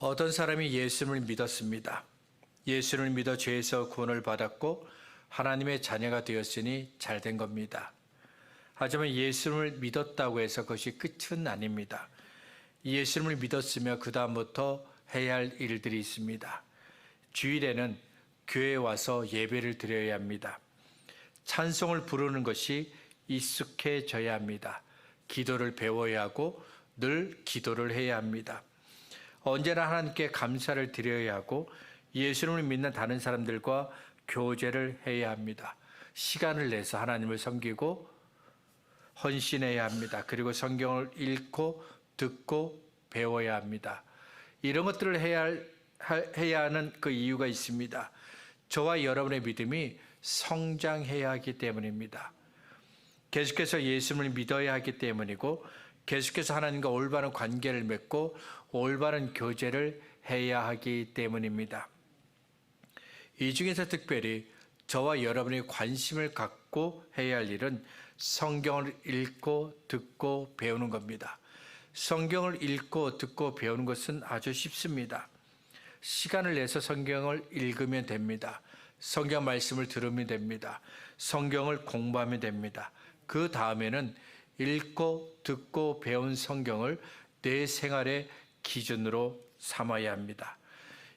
어떤 사람이 예수를 믿었습니다. 예수를 믿어 죄에서 구원을 받았고 하나님의 자녀가 되었으니 잘된 겁니다. 하지만 예수를 믿었다고 해서 그것이 끝은 아닙니다. 예수를 믿었으며 그 다음부터 해야 할 일들이 있습니다. 주일에는 교회에 와서 예배를 드려야 합니다. 찬송을 부르는 것이 익숙해져야 합니다. 기도를 배워야 하고 늘 기도를 해야 합니다. 언제나 하나님께 감사를 드려야 하고 예수를 믿는 다른 사람들과 교제를 해야 합니다. 시간을 내서 하나님을 섬기고 헌신해야 합니다. 그리고 성경을 읽고 듣고 배워야 합니다. 이런 것들을 해야 하는 그 이유가 있습니다. 저와 여러분의 믿음이 성장해야 하기 때문입니다. 계속해서 예수를 믿어야 하기 때문이고 계속해서 하나님과 올바른 관계를 맺고 올바른 교제를 해야 하기 때문입니다. 이 중에서 특별히 저와 여러분이 관심을 갖고 해야 할 일은 성경을 읽고 듣고 배우는 겁니다. 성경을 읽고 듣고 배우는 것은 아주 쉽습니다. 시간을 내서 성경을 읽으면 됩니다. 성경 말씀을 들으면 됩니다. 성경을 공부하면 됩니다. 그 다음에는 읽고 듣고 배운 성경을 내 생활의 기준으로 삼아야 합니다.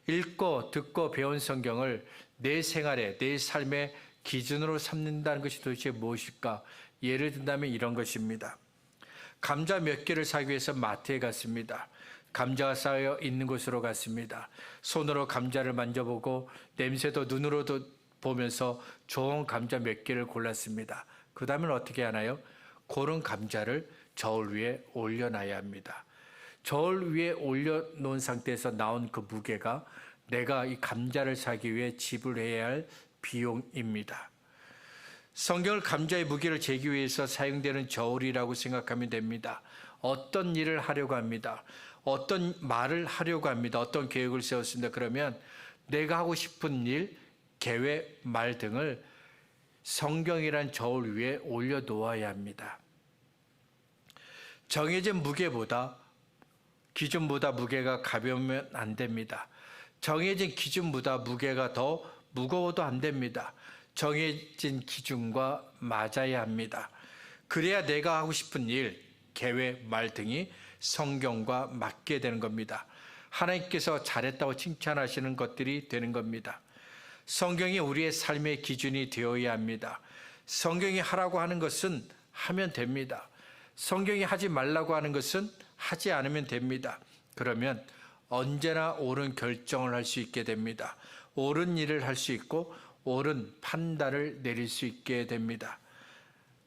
읽고 듣고 배운 성경을 내 생활의, 내 삶의 기준으로 삼는다는 것이 도대체 무엇일까? 예를 든다면 이런 것입니다. 감자 몇 개를 사기 위해서 마트에 갔습니다. 감자가 쌓여 있는 곳으로 갔습니다. 손으로 감자를 만져보고 냄새도 눈으로도 보면서 좋은 감자 몇 개를 골랐습니다. 그 다음엔 어떻게 하나요? 고른 감자를 저울 위에 올려놔야 합니다. 저울 위에 올려놓은 상태에서 나온 그 무게가 내가 이 감자를 사기 위해 지불해야 할 비용입니다. 성경을 감자의 무게를 재기 위해서 사용되는 저울이라고 생각하면 됩니다. 어떤 일을 하려고 합니다. 어떤 말을 하려고 합니다. 어떤 계획을 세웠습니다. 그러면 내가 하고 싶은 일, 계획, 말 등을 성경이란 저울 위에 올려놓아야 합니다. 정해진 무게보다 기준보다 무게가 가벼우면 안 됩니다. 정해진 기준보다 무게가 더 무거워도 안 됩니다. 정해진 기준과 맞아야 합니다. 그래야 내가 하고 싶은 일, 계획, 말 등이 성경과 맞게 되는 겁니다. 하나님께서 잘했다고 칭찬하시는 것들이 되는 겁니다. 성경이 우리의 삶의 기준이 되어야 합니다. 성경이 하라고 하는 것은 하면 됩니다. 성경이 하지 말라고 하는 것은 하지 않으면 됩니다. 그러면 언제나 옳은 결정을 할 수 있게 됩니다. 옳은 일을 할 수 있고 옳은 판단을 내릴 수 있게 됩니다.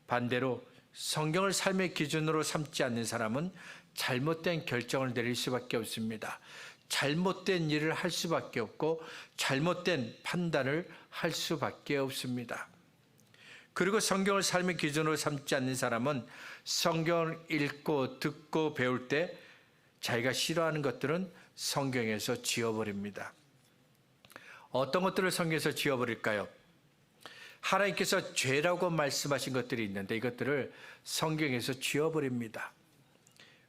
반대로 성경을 삶의 기준으로 삼지 않는 사람은 잘못된 결정을 내릴 수밖에 없습니다. 잘못된 일을 할 수밖에 없고 잘못된 판단을 할 수밖에 없습니다. 그리고 성경을 삶의 기준으로 삼지 않는 사람은 성경을 읽고 듣고 배울 때 자기가 싫어하는 것들은 성경에서 지워버립니다. 어떤 것들을 성경에서 지워버릴까요? 하나님께서 죄라고 말씀하신 것들이 있는데 이것들을 성경에서 지워버립니다.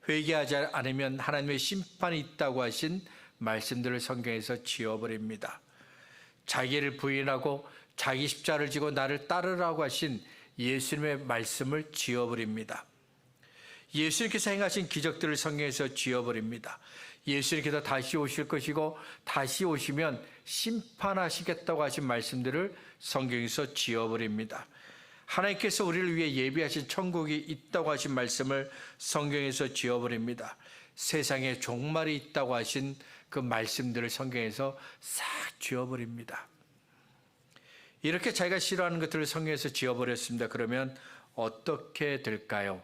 회개하지 않으면 하나님의 심판이 있다고 하신 말씀들을 성경에서 지워버립니다. 자기를 부인하고 자기 십자를 지고 나를 따르라고 하신 예수님의 말씀을 지워버립니다. 예수님께서 행하신 기적들을 성경에서 지워버립니다. 예수님께서 다시 오실 것이고 다시 오시면 심판하시겠다고 하신 말씀들을 성경에서 지워버립니다. 하나님께서 우리를 위해 예비하신 천국이 있다고 하신 말씀을 성경에서 지워버립니다. 세상에 종말이 있다고 하신 그 말씀들을 성경에서 싹 지워버립니다. 이렇게 자기가 싫어하는 것들을 성경에서 지워버렸습니다. 그러면 어떻게 될까요?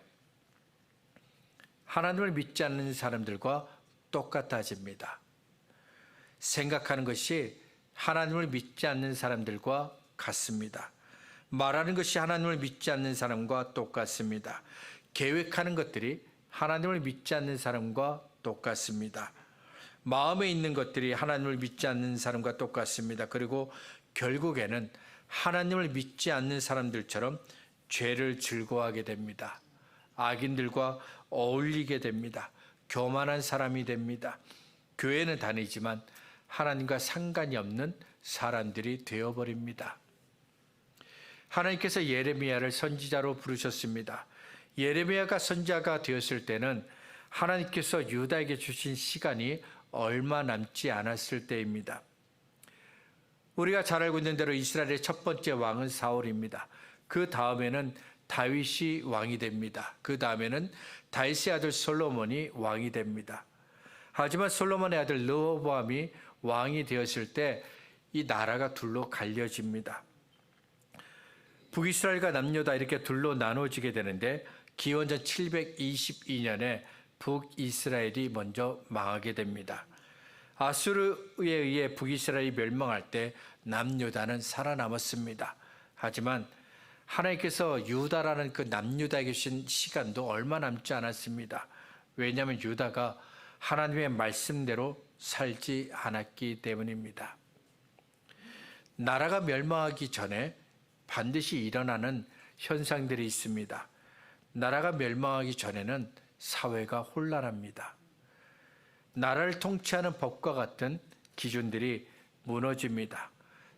하나님을 믿지 않는 사람들과 똑같아집니다. 생각하는 것이 하나님을 믿지 않는 사람들과 같습니다. 말하는 것이 하나님을 믿지 않는 사람과 똑같습니다. 계획하는 것들이 하나님을 믿지 않는 사람과 똑같습니다. 마음에 있는 것들이 하나님을 믿지 않는 사람과 똑같습니다. 그리고 결국에는 하나님을 믿지 않는 사람들처럼 죄를 즐거워하게 됩니다. 악인들과 어울리게 됩니다. 교만한 사람이 됩니다. 교회는 다니지만 하나님과 상관이 없는 사람들이 되어버립니다. 하나님께서 예레미야를 선지자로 부르셨습니다. 예레미야가 선지자가 되었을 때는 하나님께서 유다에게 주신 시간이 얼마 남지 않았을 때입니다. 우리가 잘 알고 있는 대로 이스라엘의 첫 번째 왕은 사울입니다. 그 다음에는 다윗이 왕이 됩니다. 그 다음에는 다윗의 아들 솔로몬이 왕이 됩니다. 하지만 솔로몬의 아들 르호보암이 왕이 되었을 때 이 나라가 둘로 갈려집니다. 북이스라엘과 남유다 이렇게 둘로 나눠지게 되는데 기원전 722년에 북이스라엘이 먼저 망하게 됩니다. 아수르에 의해 북이스라엘이 멸망할 때 남유다는 살아남았습니다. 하지만 하나님께서 유다라는 그 남유다에게 주신 시간도 얼마 남지 않았습니다. 왜냐하면 유다가 하나님의 말씀대로 살지 않았기 때문입니다. 나라가 멸망하기 전에 반드시 일어나는 현상들이 있습니다. 나라가 멸망하기 전에는 사회가 혼란합니다. 나라를 통치하는 법과 같은 기준들이 무너집니다.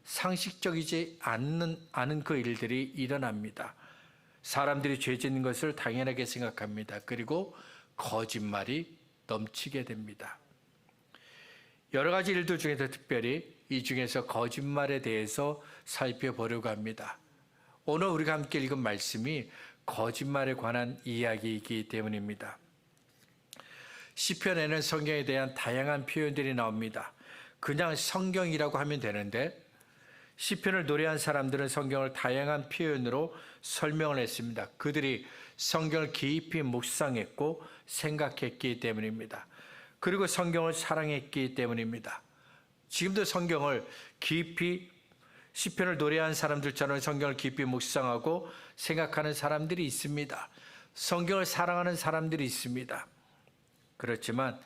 상식적이지 않은 그 일들이 일어납니다. 사람들이 죄 짓는 것을 당연하게 생각합니다. 그리고 거짓말이 넘치게 됩니다. 여러 가지 일들 중에서 특별히 이 중에서 거짓말에 대해서 살펴보려고 합니다. 오늘 우리가 함께 읽은 말씀이 거짓말에 관한 이야기이기 때문입니다. 시편에는 성경에 대한 다양한 표현들이 나옵니다. 그냥 성경이라고 하면 되는데 시편을 노래한 사람들은 성경을 다양한 표현으로 설명을 했습니다. 그들이 성경을 깊이 묵상했고 생각했기 때문입니다. 그리고 성경을 사랑했기 때문입니다. 지금도 성경을 깊이 시편을 노래한 사람들처럼 성경을 깊이 묵상하고 생각하는 사람들이 있습니다. 성경을 사랑하는 사람들이 있습니다. 그렇지만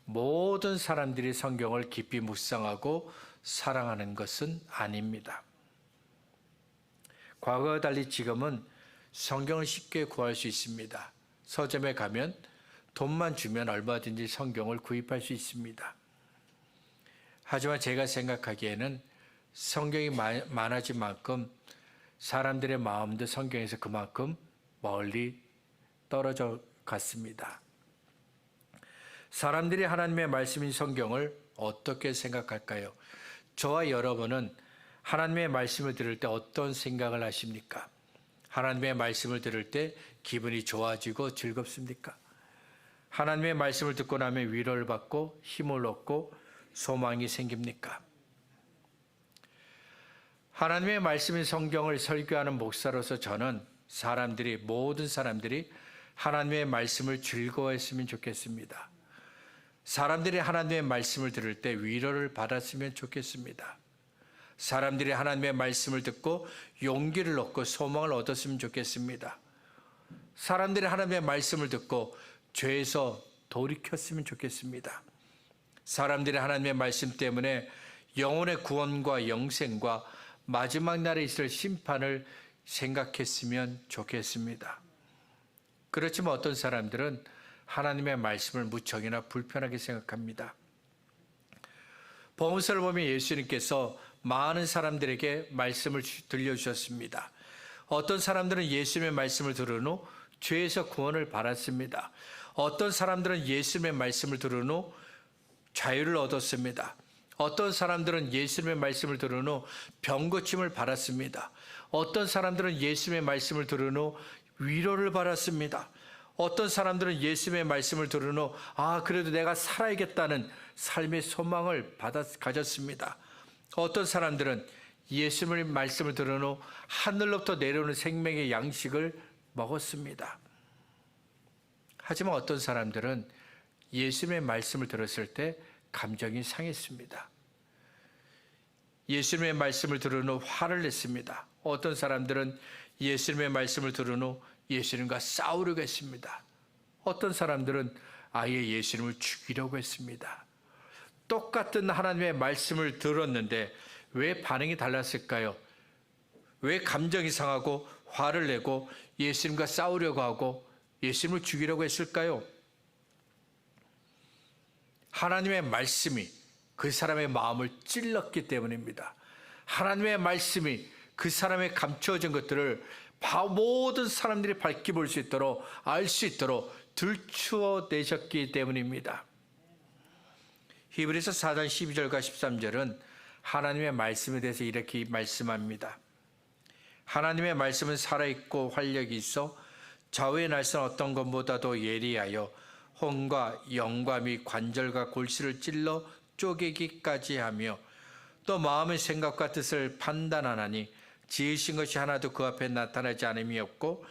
모든 사람들이 성경을 깊이 묵상하고 사랑하는 것은 아닙니다. 과거와 달리 지금은 성경을 쉽게 구할 수 있습니다. 서점에 가면 돈만 주면 얼마든지 성경을 구입할 수 있습니다. 하지만 제가 생각하기에는 성경이 많아진 만큼 사람들의 마음도 성경에서 그만큼 멀리 떨어져 갔습니다. 사람들이 하나님의 말씀인 성경을 어떻게 생각할까요? 저와 여러분은 하나님의 말씀을 들을 때 어떤 생각을 하십니까? 하나님의 말씀을 들을 때 기분이 좋아지고 즐겁습니까? 하나님의 말씀을 듣고 나면 위로를 받고 힘을 얻고 소망이 생깁니까? 하나님의 말씀인 성경을 설교하는 목사로서 저는 모든 사람들이 하나님의 말씀을 즐거워했으면 좋겠습니다. 사람들이 하나님의 말씀을 들을 때 위로를 받았으면 좋겠습니다. 사람들이 하나님의 말씀을 듣고 용기를 얻고 소망을 얻었으면 좋겠습니다. 사람들이 하나님의 말씀을 듣고 죄에서 돌이켰으면 좋겠습니다. 사람들이 하나님의 말씀 때문에 영혼의 구원과 영생과 마지막 날에 있을 심판을 생각했으면 좋겠습니다. 그렇지만 어떤 사람들은 하나님의 말씀을 무척이나 불편하게 생각합니다. 복음서를 보면 예수님께서 많은 사람들에게 말씀을 들려주셨습니다. 어떤 사람들은 예수님의 말씀을 들은 후 죄에서 구원을 받았습니다. 어떤 사람들은 예수님의 말씀을 들은 후 자유를 얻었습니다. 어떤 사람들은 예수님의 말씀을 들은 후 병고침을 받았습니다. 어떤 사람들은 예수님의 말씀을 들은 후 위로를 받았습니다. 어떤 사람들은 예수님의 말씀을 들은 후 그래도 내가 살아야겠다는 삶의 소망을 가졌습니다. 어떤 사람들은 예수님의 말씀을 들은 후 하늘로부터 내려오는 생명의 양식을 먹었습니다. 하지만 어떤 사람들은 예수님의 말씀을 들었을 때 감정이 상했습니다. 예수님의 말씀을 들은 후 화를 냈습니다. 어떤 사람들은 예수님의 말씀을 들은 후 예수님과 싸우려고 했습니다. 어떤 사람들은 아예 예수님을 죽이려고 했습니다. 똑같은 하나님의 말씀을 들었는데 왜 반응이 달랐을까요? 왜 감정이 상하고 화를 내고 예수님과 싸우려고 하고 예수님을 죽이려고 했을까요? 하나님의 말씀이 그 사람의 마음을 찔렀기 때문입니다. 하나님의 말씀이 그 사람의 감추어진 것들을 모든 사람들이 밝히 볼 수 있도록 알 수 있도록 들추어 내셨기 때문입니다. 히브리서 4장 12절과 13절은 하나님의 말씀에 대해서 이렇게 말씀합니다. 하나님의 말씀은 살아있고 활력이 있어 좌우의 날선 어떤 것보다도 예리하여 혼과 영과 및 관절과 골수를 찔러 쪼개기까지 하며 또 마음의 생각과 뜻을 판단하나니 지으신 것이 하나도 그 앞에 나타나지 않음이 없고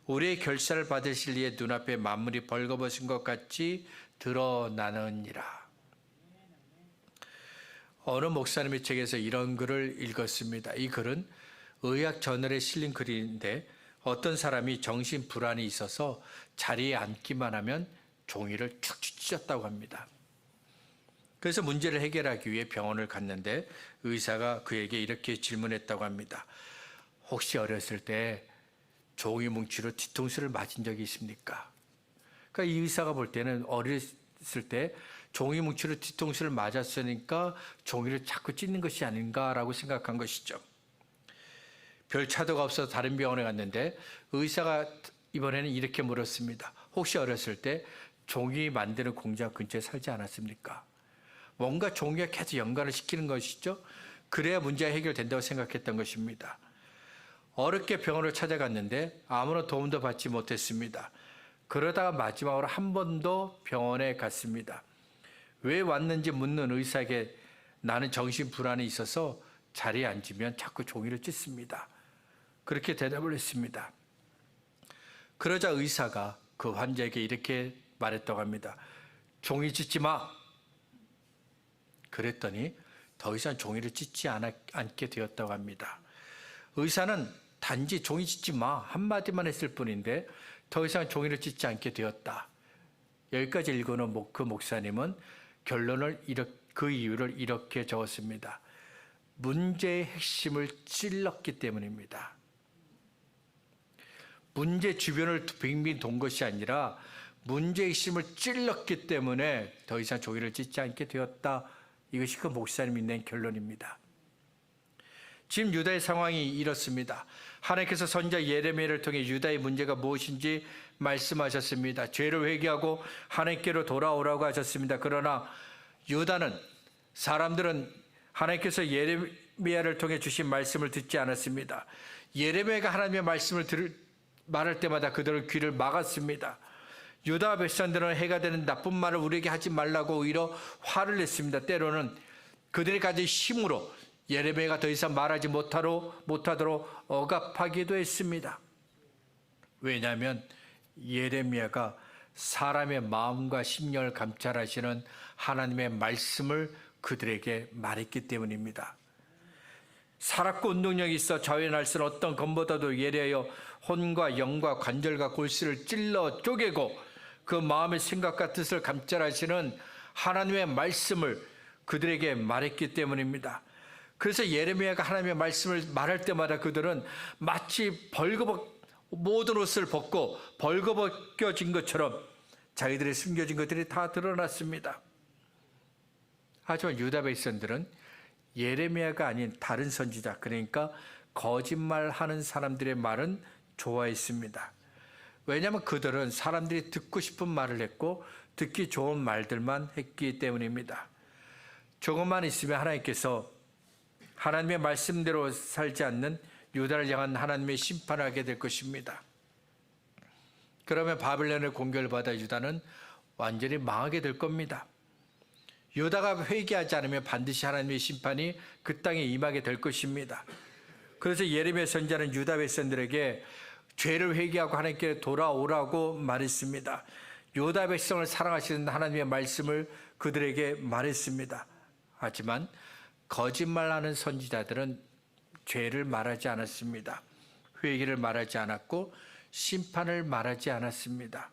우리의 결사를 받으실 이의 눈앞에 만물이 벌거벗은 것 같이 드러나느니라. 어느 목사님의 책에서 이런 글을 읽었습니다. 이 글은 의학 저널에 실린 글인데 어떤 사람이 정신 불안이 있어서 자리에 앉기만 하면 종이를 축축 찢었다고 합니다. 그래서 문제를 해결하기 위해 병원을 갔는데 의사가 그에게 이렇게 질문했다고 합니다. 혹시 어렸을 때 종이 뭉치로 뒤통수를 맞은 적이 있습니까? 그러니까 이 의사가 볼 때는 어렸을 때 종이 뭉치로 뒤통수를 맞았으니까 종이를 자꾸 찢는 것이 아닌가라고 생각한 것이죠. 별 차도가 없어서 다른 병원에 갔는데 의사가 이번에는 이렇게 물었습니다. 혹시 어렸을 때 종이 만드는 공장 근처에 살지 않았습니까? 뭔가 종이가 계속 연관을 시키는 것이죠. 그래야 문제가 해결된다고 생각했던 것입니다. 어렵게 병원을 찾아갔는데 아무런 도움도 받지 못했습니다. 그러다가 마지막으로 한 번 더 병원에 갔습니다. 왜 왔는지 묻는 의사에게 나는 정신불안이 있어서 자리에 앉으면 자꾸 종이를 찢습니다. 그렇게 대답을 했습니다. 그러자 의사가 그 환자에게 이렇게 말했다고 합니다. 종이 찢지 마. 그랬더니 더 이상 종이를 찢지 않게 되었다고 합니다. 의사는 단지 종이 찢지 마 한마디만 했을 뿐인데 더 이상 종이를 찢지 않게 되었다. 여기까지 읽어놓은 그 목사님은 그 이유를 이렇게 적었습니다. 문제의 핵심을 찔렀기 때문입니다. 문제 주변을 빙빙 돈 것이 아니라 문제의 핵심을 찔렀기 때문에 더 이상 종이를 찢지 않게 되었다. 이것이 그 목사님이 낸 결론입니다. 지금 유다의 상황이 이렇습니다. 하나님께서 선지자 예레미야를 통해 유다의 문제가 무엇인지 말씀하셨습니다. 죄를 회개하고 하나님께로 돌아오라고 하셨습니다. 그러나 유다는 사람들은 하나님께서 예레미야를 통해 주신 말씀을 듣지 않았습니다. 예레미야가 하나님의 말씀을 말할 때마다 그들의 귀를 막았습니다. 유다 백성들은 해가 되는 나쁜 말을 우리에게 하지 말라고 오히려 화를 냈습니다. 때로는 그들이 가진 힘으로 예레미야가 더 이상 말하지 못하도록 억압하기도 했습니다. 왜냐하면 예레미야가 사람의 마음과 심령을 감찰하시는 하나님의 말씀을 그들에게 말했기 때문입니다. 살았고 운동력이 있어 좌우의 날선 어떤 검보다도 예리하여 혼과 영과 관절과 골수를 찔러 쪼개고 그 마음의 생각과 뜻을 감찰하시는 하나님의 말씀을 그들에게 말했기 때문입니다. 그래서 예레미야가 하나님의 말씀을 말할 때마다 그들은 마치 모든 옷을 벗고 벌거벗겨진 것처럼 자기들의 숨겨진 것들이 다 드러났습니다. 하지만 유다 백성들은 예레미야가 아닌 다른 선지자, 그러니까 거짓말하는 사람들의 말은 좋아했습니다. 왜냐하면 그들은 사람들이 듣고 싶은 말을 했고 듣기 좋은 말들만 했기 때문입니다. 조금만 있으면 하나님께서 하나님의 말씀대로 살지 않는 유다를 향한 하나님의 심판을 하게 될 것입니다. 그러면 바벨론의 공격을 받아 유다는 완전히 망하게 될 겁니다. 유다가 회개하지 않으면 반드시 하나님의 심판이 그 땅에 임하게 될 것입니다. 그래서 예레미야 선지자는 유다 백성들에게 죄를 회개하고 하나님께 돌아오라고 말했습니다. 유다 백성을 사랑하시는 하나님의 말씀을 그들에게 말했습니다. 하지만 거짓말하는 선지자들은 죄를 말하지 않았습니다. 회개를 말하지 않았고 심판을 말하지 않았습니다.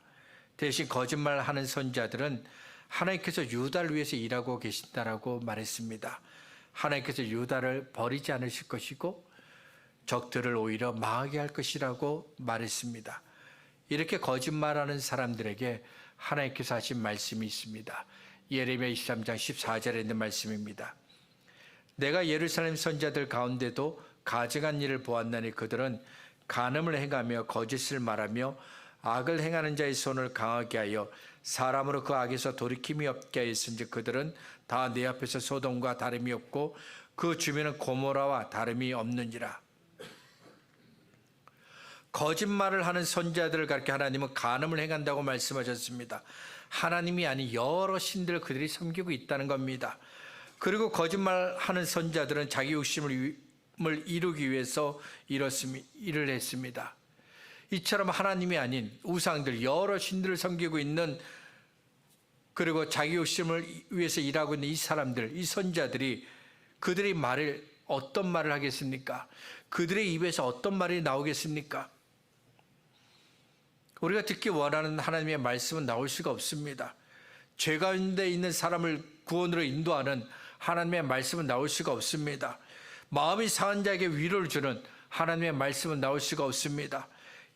대신 거짓말하는 선지자들은 하나님께서 유다를 위해서 일하고 계신다라고 말했습니다. 하나님께서 유다를 버리지 않으실 것이고 적들을 오히려 망하게 할 것이라고 말했습니다. 이렇게 거짓말하는 사람들에게 하나님께서 하신 말씀이 있습니다. 예레미야 23장 14절에 있는 말씀입니다. 내가 예루살렘 선지자들 가운데도 가증한 일을 보았나니 그들은 간음을 행하며 거짓을 말하며 악을 행하는 자의 손을 강하게 하여 사람으로 그 악에서 돌이킴이 없게 하였은즉 그들은 다 내 앞에서 소돔과 다름이 없고 그 주민은 고모라와 다름이 없느니라. 거짓말을 하는 선지자들을 가리켜 하나님은 간음을 행한다고 말씀하셨습니다. 하나님이 아닌 여러 신들을 그들이 섬기고 있다는 겁니다. 그리고 거짓말하는 선지자들은 자기 욕심을 이루기 위해서 일을 했습니다. 이처럼 하나님이 아닌 우상들, 여러 신들을 섬기고 있는, 그리고 자기 욕심을 위해서 일하고 있는 이 사람들, 이 선지자들이 그들의 말을 어떤 말을 하겠습니까? 그들의 입에서 어떤 말이 나오겠습니까? 우리가 듣기 원하는 하나님의 말씀은 나올 수가 없습니다. 죄 가운데 있는 사람을 구원으로 인도하는 하나님의 말씀은 나올 수가 없습니다. 마음이 상한 자에게 위로를 주는 하나님의 말씀은 나올 수가 없습니다.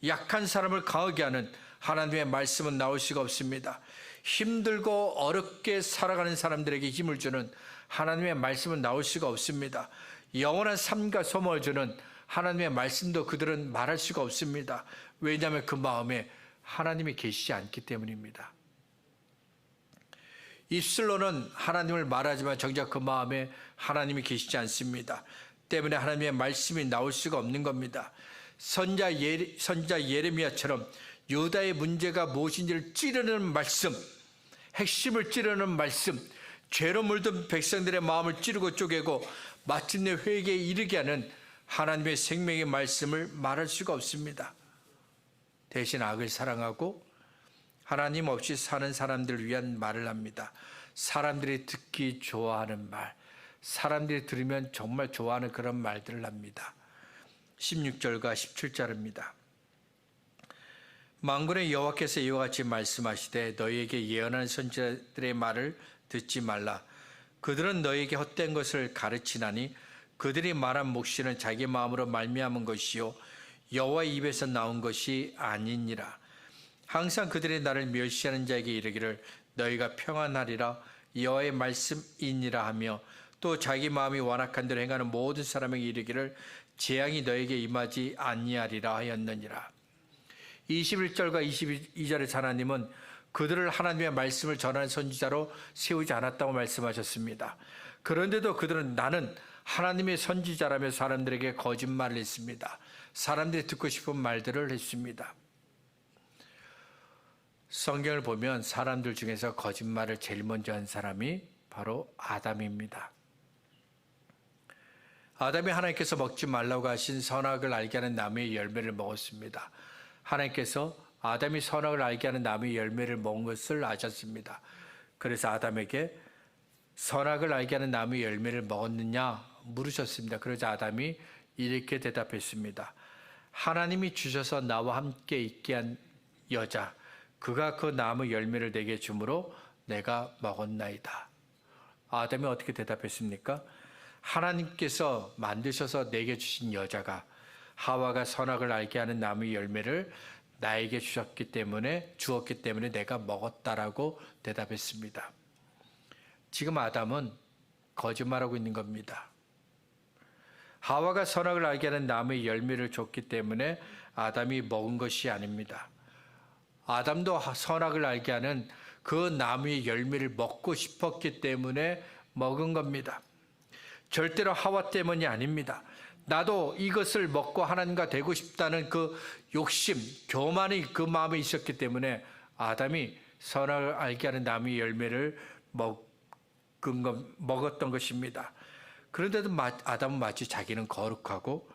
약한 사람을 강하게 하는 하나님의 말씀은 나올 수가 없습니다. 힘들고 어렵게 살아가는 사람들에게 힘을 주는 하나님의 말씀은 나올 수가 없습니다. 영원한 삶과 소망을 주는 하나님의 말씀도 그들은 말할 수가 없습니다. 왜냐하면 그 마음에 하나님이 계시지 않기 때문입니다. 입술로는 하나님을 말하지만 정작 그 마음에 하나님이 계시지 않습니다. 때문에 하나님의 말씀이 나올 수가 없는 겁니다. 선지자 예레미야처럼 유다의 문제가 무엇인지를 찌르는 말씀, 핵심을 찌르는 말씀, 죄로 물든 백성들의 마음을 찌르고 쪼개고 마침내 회개에 이르게 하는 하나님의 생명의 말씀을 말할 수가 없습니다. 대신 악을 사랑하고 하나님 없이 사는 사람들을 위한 말을 합니다. 사람들이 듣기 좋아하는 말, 사람들이 들으면 정말 좋아하는 그런 말들을 합니다. 16절과 17절입니다. 만군의 여호와께서 이와 같이 말씀하시되 너희에게 예언하는 선지자들의 말을 듣지 말라. 그들은 너희에게 헛된 것을 가르치나니 그들이 말한 묵시는 자기 마음으로 말미암은 것이요 여호와의 입에서 나온 것이 아니니라. 항상 그들이 나를 멸시하는 자에게 이르기를 너희가 평안하리라 여호와의 말씀이니라 하며 또 자기 마음이 완악한 대로 행하는 모든 사람에게 이르기를 재앙이 너에게 임하지 아니하리라 하였느니라. 21절과 22절의 하나님은 그들을 하나님의 말씀을 전하는 선지자로 세우지 않았다고 말씀하셨습니다. 그런데도 그들은 나는 하나님의 선지자라며 사람들에게 거짓말을 했습니다. 사람들이 듣고 싶은 말들을 했습니다. 성경을 보면 사람들 중에서 거짓말을 제일 먼저 한 사람이 바로 아담입니다. 아담이 하나님께서 먹지 말라고 하신 선악을 알게 하는 나무의 열매를 먹었습니다. 하나님께서 아담이 선악을 알게 하는 나무의 열매를 먹은 것을 아셨습니다. 그래서 아담에게 선악을 알게 하는 나무의 열매를 먹었느냐 물으셨습니다. 그러자 아담이 이렇게 대답했습니다. 하나님이 주셔서 나와 함께 있게 한 여자, 그가 그 나무 열매를 내게 주므로 내가 먹었나이다. 아담이 어떻게 대답했습니까? 하나님께서 만드셔서 내게 주신 여자가 하와가 선악을 알게 하는 나무의 열매를 나에게 주었기 때문에 내가 먹었다라고 대답했습니다. 지금 아담은 거짓말하고 있는 겁니다. 하와가 선악을 알게 하는 나무의 열매를 줬기 때문에 아담이 먹은 것이 아닙니다. 아담도 선악을 알게 하는 그 나무의 열매를 먹고 싶었기 때문에 먹은 겁니다. 절대로 하와 때문이 아닙니다. 나도 이것을 먹고 하나님과 되고 싶다는 그 욕심, 교만이 그 마음에 있었기 때문에 아담이 선악을 알게 하는 나무의 열매를 먹었던 것입니다. 그런데도 아담은 마치 자기는 거룩하고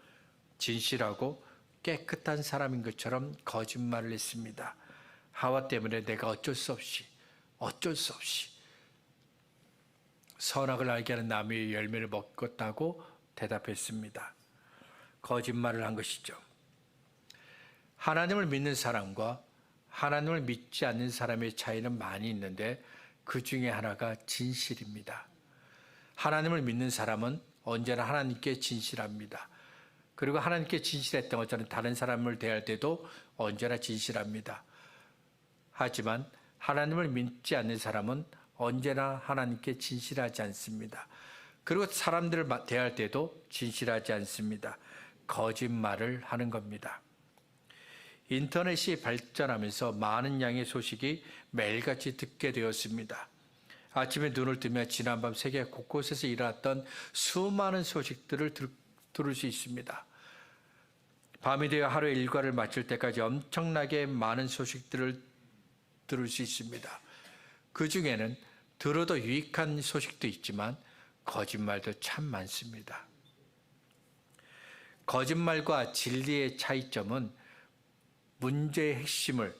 진실하고 깨끗한 사람인 것처럼 거짓말을 했습니다. 하와 때문에 내가 어쩔 수 없이 선악을 알게 하는 나무의 열매를 먹었다고 대답했습니다. 거짓말을 한 것이죠. 하나님을 믿는 사람과 하나님을 믿지 않는 사람의 차이는 많이 있는데 그 중에 하나가 진실입니다. 하나님을 믿는 사람은 언제나 하나님께 진실합니다. 그리고 하나님께 진실했던 것처럼 다른 사람을 대할 때도 언제나 진실합니다. 하지만 하나님을 믿지 않는 사람은 언제나 하나님께 진실하지 않습니다. 그리고 사람들을 대할 때도 진실하지 않습니다. 거짓말을 하는 겁니다. 인터넷이 발전하면서 많은 양의 소식이 매일같이 듣게 되었습니다. 아침에 눈을 뜨면 지난밤 세계 곳곳에서 일어났던 수많은 소식들을 들을 수 있습니다. 밤이 되어 하루의 일과를 마칠 때까지 엄청나게 많은 소식들을 들을 수 있습니다. 그 중에는 들어도 유익한 소식도 있지만 거짓말도 참 많습니다. 거짓말과 진리의 차이점은 문제의 핵심을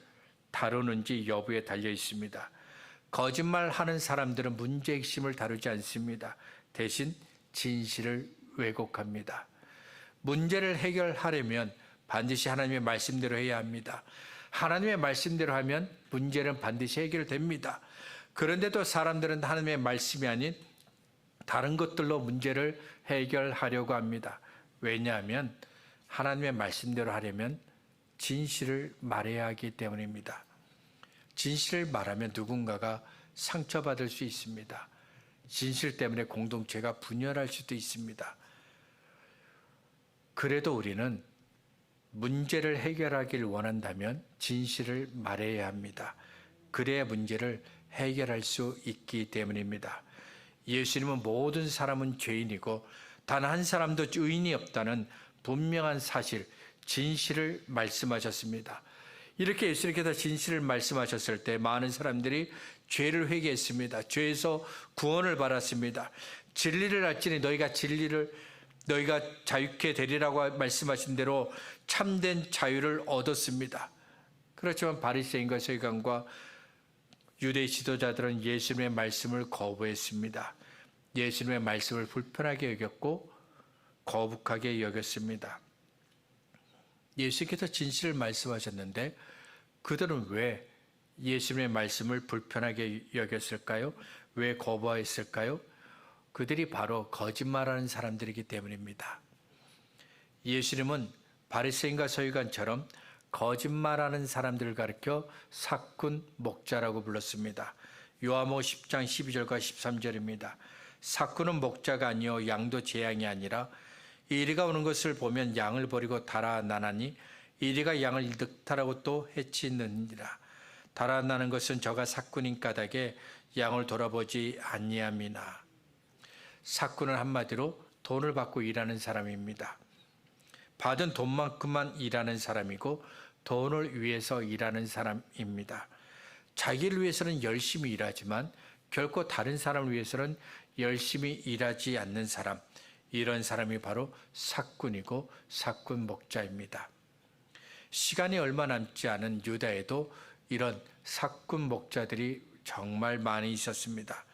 다루는지 여부에 달려 있습니다. 거짓말하는 사람들은 문제의 핵심을 다루지 않습니다. 대신 진실을 왜곡합니다. 문제를 해결하려면 반드시 하나님의 말씀대로 해야 합니다. 하나님의 말씀대로 하면 문제는 반드시 해결됩니다. 그런데도 사람들은 하나님의 말씀이 아닌 다른 것들로 문제를 해결하려고 합니다. 왜냐하면 하나님의 말씀대로 하려면 진실을 말해야 하기 때문입니다. 진실을 말하면 누군가가 상처받을 수 있습니다. 진실 때문에 공동체가 분열할 수도 있습니다. 그래도 우리는 문제를 해결하길 원한다면 진실을 말해야 합니다. 그래야 문제를 해결할 수 있기 때문입니다. 예수님은 모든 사람은 죄인이고 단 한 사람도 의인이 없다는 분명한 사실, 진실을 말씀하셨습니다. 이렇게 예수님께서 진실을 말씀하셨을 때 많은 사람들이 죄를 회개했습니다. 죄에서 구원을 받았습니다. 진리를 알지니 너희가 자유케 되리라고 말씀하신 대로 참된 자유를 얻었습니다. 그렇지만 바리새인과 서기관과 유대 지도자들은 예수님의 말씀을 거부했습니다. 예수님의 말씀을 불편하게 여겼고 거북하게 여겼습니다. 예수께서 진실을 말씀하셨는데 그들은 왜 예수님의 말씀을 불편하게 여겼을까요? 왜 거부했을까요? 그들이 바로 거짓말하는 사람들이기 때문입니다. 예수님은 바리새인과 서기관처럼 거짓말하는 사람들을 가리켜 사꾼 목자라고 불렀습니다. 요한복음 10장 12절과 13절입니다. 사꾼은 목자가 아니요 양도 제 양이 아니라 이리가 오는 것을 보면 양을 버리고 달아나나니 이리가 양을 늑탈하고 또 해치느니라. 달아나는 것은 저가 사꾼인 까닭에 양을 돌아보지 아니함이나. 사꾼은 한마디로 돈을 받고 일하는 사람입니다. 받은 돈만큼만 일하는 사람이고 돈을 위해서 일하는 사람입니다. 자기를 위해서는 열심히 일하지만 결코 다른 사람을 위해서는 열심히 일하지 않는 사람, 이런 사람이 바로 사꾼이고 사꾼 목자입니다. 시간이 얼마 남지 않은 유다에도 이런 사꾼 목자들이 정말 많이 있었습니다.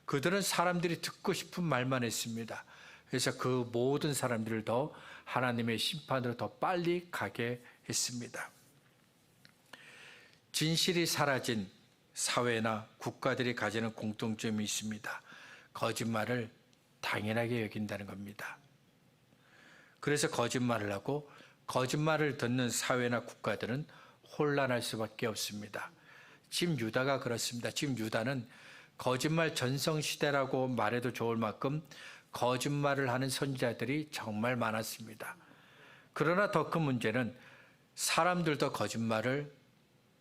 그들은 사람들이 듣고 싶은 말만 했습니다. 그래서 그 모든 사람들을 더 하나님의 심판으로 더 빨리 가게 했습니다. 진실이 사라진 사회나 국가들이 가지는 공통점이 있습니다. 거짓말을 당연하게 여긴다는 겁니다. 그래서 거짓말을 하고 거짓말을 듣는 사회나 국가들은 혼란할 수밖에 없습니다. 지금 유다가 그렇습니다. 지금 유다는 거짓말 전성시대라고 말해도 좋을 만큼 거짓말을 하는 선지자들이 정말 많았습니다. 그러나 더 큰 문제는 사람들도 거짓말을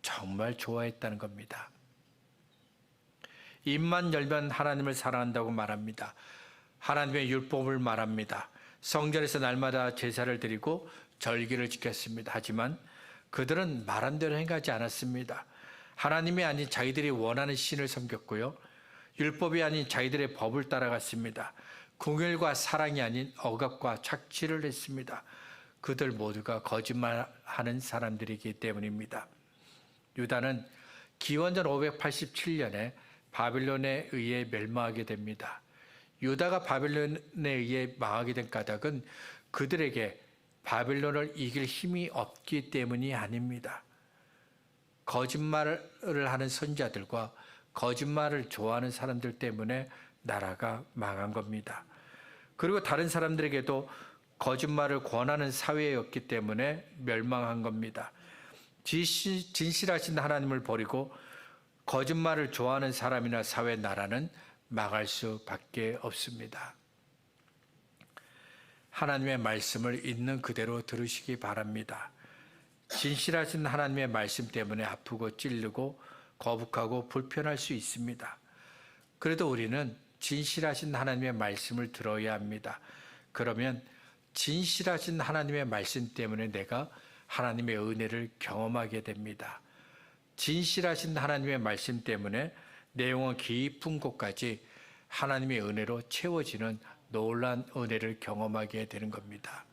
정말 좋아했다는 겁니다. 입만 열면 하나님을 사랑한다고 말합니다. 하나님의 율법을 말합니다. 성전에서 날마다 제사를 드리고 절기를 지켰습니다. 하지만 그들은 말한 대로 행하지 않았습니다. 하나님이 아닌 자기들이 원하는 신을 섬겼고요. 율법이 아닌 자기들의 법을 따라갔습니다. 궁율과 사랑이 아닌 억압과 착취를 했습니다. 그들 모두가 거짓말하는 사람들이기 때문입니다. 유다는 기원전 587년에 바빌론에 의해 멸망하게 됩니다. 유다가 바빌론에 의해 망하게 된 까닭은 그들에게 바빌론을 이길 힘이 없기 때문이 아닙니다. 거짓말을 하는 선지자들과 거짓말을 좋아하는 사람들 때문에 나라가 망한 겁니다. 그리고 다른 사람들에게도 거짓말을 권하는 사회였기 때문에 멸망한 겁니다. 진실하신 하나님을 버리고 거짓말을 좋아하는 사람이나 사회, 나라는 망할 수밖에 없습니다. 하나님의 말씀을 있는 그대로 들으시기 바랍니다. 진실하신 하나님의 말씀 때문에 아프고 찔리고 거북하고 불편할 수 있습니다. 그래도 우리는 진실하신 하나님의 말씀을 들어야 합니다. 그러면 진실하신 하나님의 말씀 때문에 내가 하나님의 은혜를 경험하게 됩니다. 진실하신 하나님의 말씀 때문에 내 영혼 깊은 곳까지 하나님의 은혜로 채워지는 놀라운 은혜를 경험하게 되는 겁니다.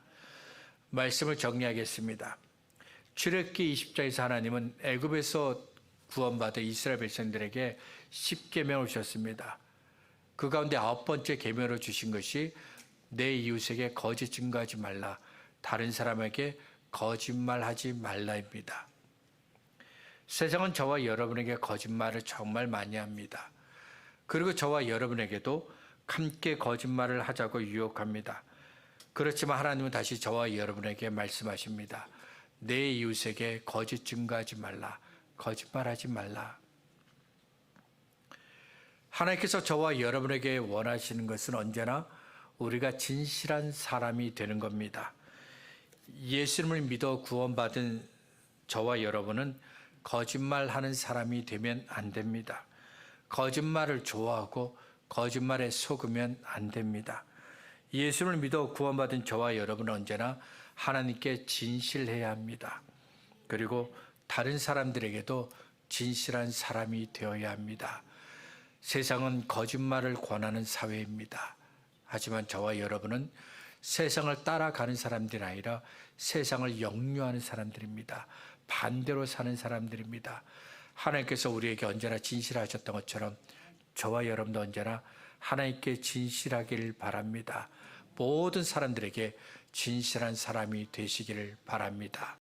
말씀을 정리하겠습니다. 출애굽기 20장에서 하나님은 애굽에서 구원받은 이스라엘 백성들에게 10계명을 주셨습니다. 그 가운데 9번째 계명으로 주신 것이 내 이웃에게 거짓 증거하지 말라, 다른 사람에게 거짓말하지 말라입니다. 세상은 저와 여러분에게 거짓말을 정말 많이 합니다. 그리고 저와 여러분에게도 함께 거짓말을 하자고 유혹합니다. 그렇지만 하나님은 다시 저와 여러분에게 말씀하십니다. 내 이웃에게 거짓 증거하지 말라, 거짓말하지 말라. 하나님께서 저와 여러분에게 원하시는 것은 언제나 우리가 진실한 사람이 되는 겁니다. 예수님을 믿어 구원받은 저와 여러분은 거짓말하는 사람이 되면 안 됩니다. 거짓말을 좋아하고 거짓말에 속으면 안 됩니다. 예수를 믿어 구원받은 저와 여러분은 언제나 하나님께 진실해야 합니다. 그리고 다른 사람들에게도 진실한 사람이 되어야 합니다. 세상은 거짓말을 권하는 사회입니다. 하지만 저와 여러분은 세상을 따라가는 사람들이 아니라 세상을 역류하는 사람들입니다. 반대로 사는 사람들입니다. 하나님께서 우리에게 언제나 진실하셨던 것처럼 저와 여러분도 언제나 하나님께 진실하기를 바랍니다. 모든 사람들에게 진실한 사람이 되시기를 바랍니다.